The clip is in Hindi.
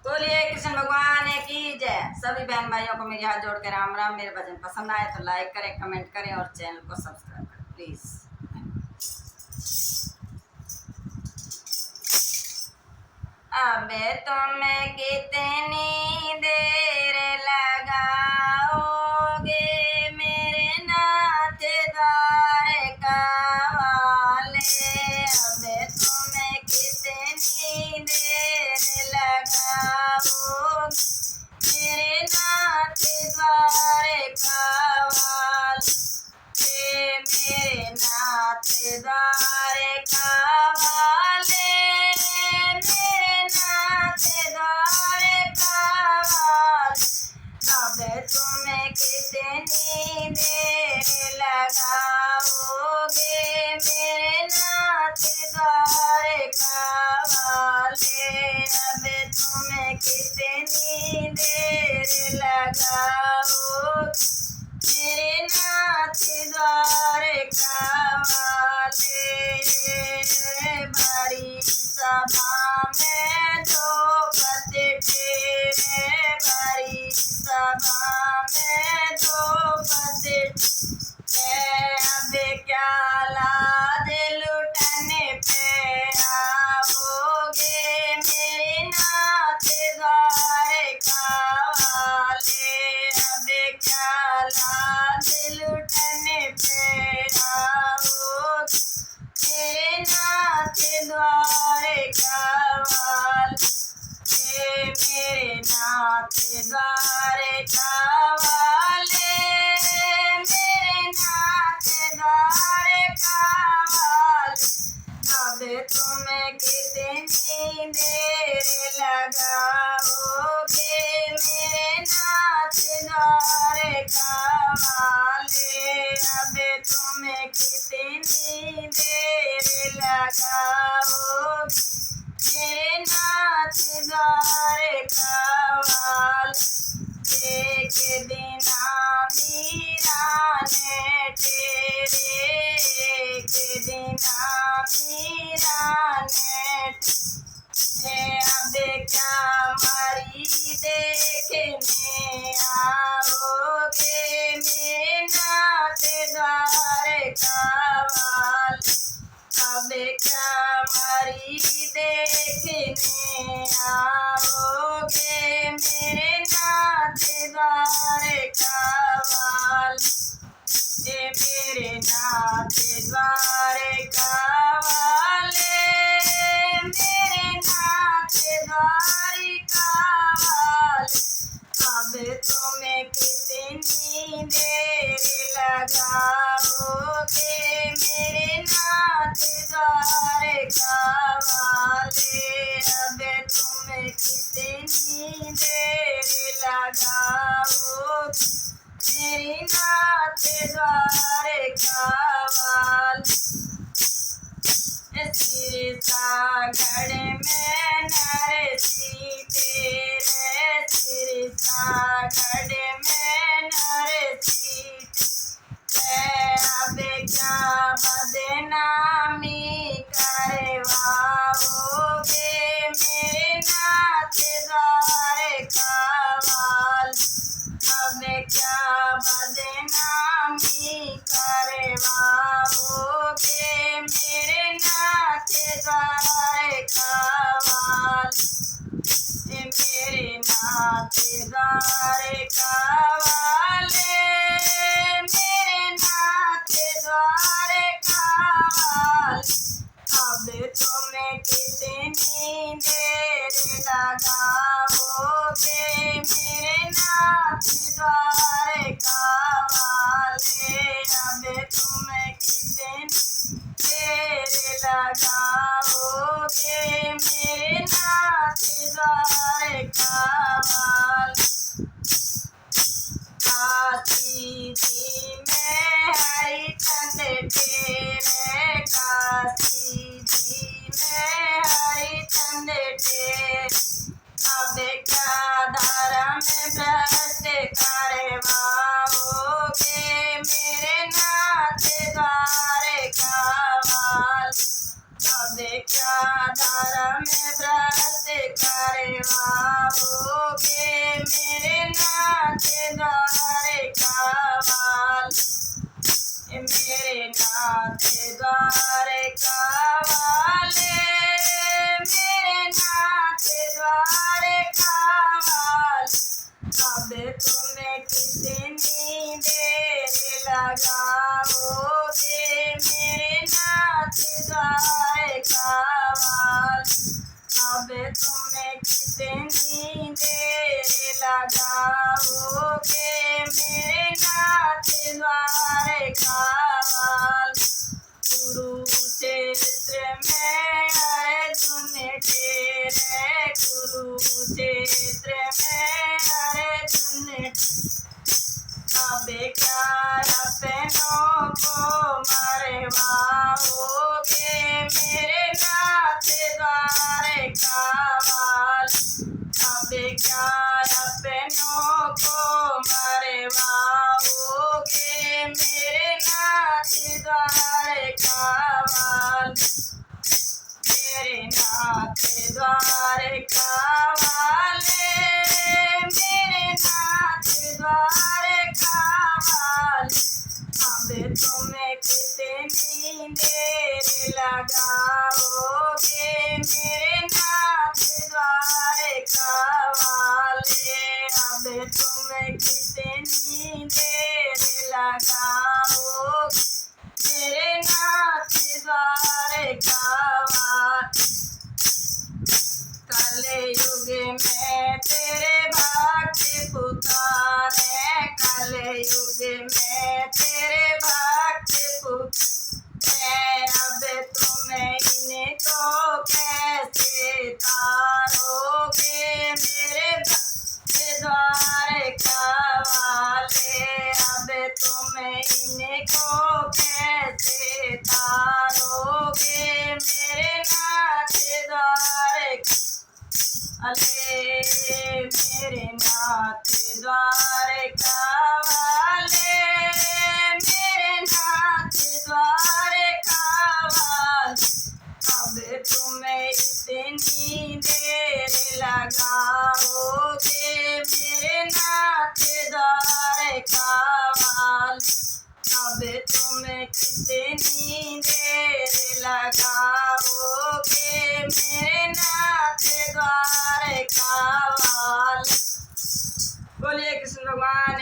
बोलिए कृष्ण भगवान की जय। सभी बहन भाइयों को मेरी हाथ जोड़ के राम राम। मेरे भजन पसंद आए तो लाइक करें, कमेंट करें और चैनल को सब्सक्राइब करें प्लीज। अब तुम कितनी देर लगाओगे मेरे नाथ द्वारका वाले। अब तुम कितनी देर लगाओगे मेरे नाथ द्वारका वाले। मेरे नाथ द्वारका वाले, मेरे नाथ द्वारका वाले। अब तुम्हें कितनी देर लगाओगे मेरे नाथ द्वारका वाले। अब तुम्हें कितनी देर लगाओगे मेरे नाथ द्वारका वाले। बड़ी सभा में दो पद तेरे, बड़ी सभा में दो पद अब क्या लाद लुटने पे आओगे मेरे नाथ द्वारका वाले। अब क्या लाद लुटने पे आओगे मेरे नाथ द्वारका वाले। मेरे नाथ द्वारका वाले, मेरे नाथ द्वारका वाले। अब तुम्हें कितनी देर लगाओगे मेरे नाथ द्वारका वाले। अब तुम्हें कितनी देर लगाओगे मेरे नाथ द्वारका वाले। एक दिन मीरा ने तेरे, एक दिन मीरा ने अब क्या मरी देखने आओगे मेरे नाथ द्वारका वाले। अब क्या मरी देखने आओगे मेरे नाथ द्वारका वाले। मेरे नाथ द्वारका वाले, मेरे नाथ द्वारका वाले। अब तुम्हें कितनी देर लगाओगे मेरे नाथ द्वारका वाले। अब तुम्हें कितनी देर लगाओगे मेरे नाथ द्वारका वाले। सिरसागढ़ में नरसी तेरे, सिरसागढ़ में नरसी अब क्या बदनामी करवाओगे मेरे नाथ द्वारका वाले। अब क्या बदनामी करवाओगे मेरे नाथ द्वारका वाले। मेरे नाथ द्वारका वाले, मेरे नाथ द्वारका वाले। अब तुम्हें कितनी देर लगाओगे मेरे नाथ द्वारका वाले। अब तुम्हें कितनी देर लगाओगे मेरे नाथ द्वारका वाले। काशी जी में हरिचंद तेरे, काशी जी में हरिचंद तेरे। अब क्या धर्म भ्रष्ट करवाओगे मेरे नाथ द्वारका वाले। अब क्या धर्म भ्रष्ट करवाओगे द्वारका वाले, मेरे नाथ द्वारका वाले, अब तुम्हें कितनी देर लगाओगे मेरे नाथ द्वारका वाले, अब तुम्हें कितनी देर लगाओगे मेरे नाथ द्वारका वाले। कुरुक्षेत्र में अर्जुन तेरे, कुरुक्षेत्र में अर्जुन, अब क्या अपनों को मरवाओगे मेरे नाथ द्वारका वाले, अब क्या अपनों को मरवाओगे मेरे नाथ द्वारका वाले, मेरे नाथ द्वारका वाले, मेरे नाथ द्वारका वाले, अब तुम्हें कितनी देर लगाओगे मेरे नाथ द्वारका वाले, अब तुम्हें कितनी देर लगाओगे मेरे नाथ द्वारका वाले। कलयुग में तेरे भक्त पुकारे, कलयुग में तेरे भक्त पुकारे, अब तुम्हें इनको कैसे तारोगे मेरे भक्त द्वारका वाले, अब तुम्हें इनको कैसे तारोगे मेरे नाथ द्वारका वाले, मेरे नाथ द्वारका वाले, मेरे नाथ द्वारका वाले, अब तुम्हें इतनी देर लगाओगे मेरे नाथ द्वारका वाले, अब तुम्हें कितनी देर लगाओगे मेरे नाथ द्वारका वाले। बोलिए कृष्ण भगवान